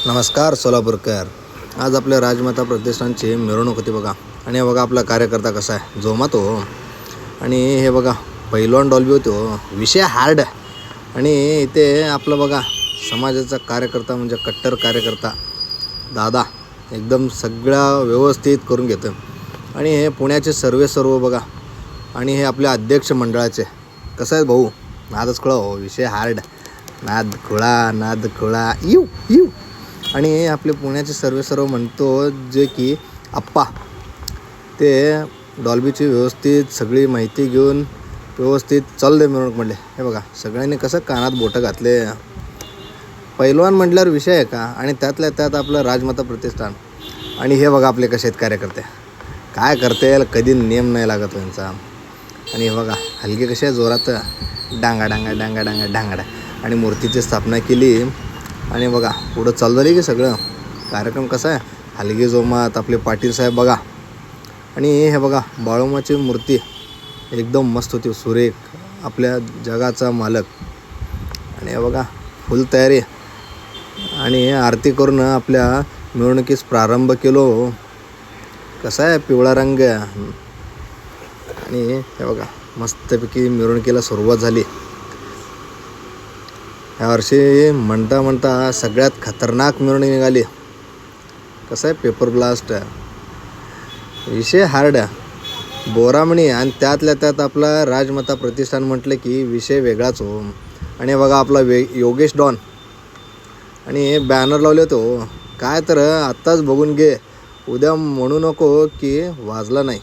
नमस्कार सोलापूरकर. आज आपल्या राजमाता प्रतिष्ठानची मिरवणूक होती बघा. आणि हे बघा आपला कार्यकर्ता कसा आहे, जोमात हो. आणि हे बघा पैलवान डॉल्बी होतो, विषय हार्ड. आणि इथे आपलं बघा समाजाचा कार्यकर्ता म्हणजे कट्टर कार्यकर्ता दादा एकदम सगळा व्यवस्थित करून घेतो. आणि हे पुण्याचे सर्व बघा. आणि हे आपल्या अध्यक्ष मंडळाचे कसं आहे भाऊ, नादच खुळा हो, विषय हार्ड, नाद खुळा यू. आणि आपले पुण्याचे सर्व म्हणतो जे की आप्पा ते डॉल्बीची व्यवस्थित सगळी माहिती घेऊन व्यवस्थित चालले मिरवणूक म्हणले. हे बघा सगळ्यांनी कसं कानात बोटं घातले. पैलवान म्हटल्यावर विषय आहे का. आणि त्यातल्या त्यात आपलं राजमाता प्रतिष्ठान. आणि हे बघा आपले कसे आहेत कार्यकर्ते, काय करते कधी नेम नाही लागत त्यांचा. आणि हे बघा हलके कसे जोरात डांगा. आणि मूर्तीची स्थापना केली. आणि बघा पुढं चालू झाली की सगळं कार्यक्रम कसा आहे, हलगी जोमात आपले पाटील साहेब बघा. आणि हे बघा बाळूमाची मूर्ती एकदम मस्त होती, सुरेख, आपल्या जगाचा मालक. आणि हे बघा फुल तयारी. आणि आरती करून आपल्या मिरवणुकीस प्रारंभ केलो. कसा आहे पिवळा रंग. आणि हे बघा मस्तपैकी मिरवणुकीला सुरुवात झाली. यावर्षी म्हणता सगळ्यात खतरनाक मिरवणूक निघाली. कसं आहे पेपर ब्लास्ट, विषय हार्ड, बोरामणी. आणि त्यातल्या त्यात आपला राजमाता प्रतिष्ठान म्हटलं की विषय वेगळाच हो. आणि बघा आपला योगेश डॉन. आणि बॅनर लावले होते काय तर आत्ताच बघून घे, उद्या म्हणू नको की वाजला नाही.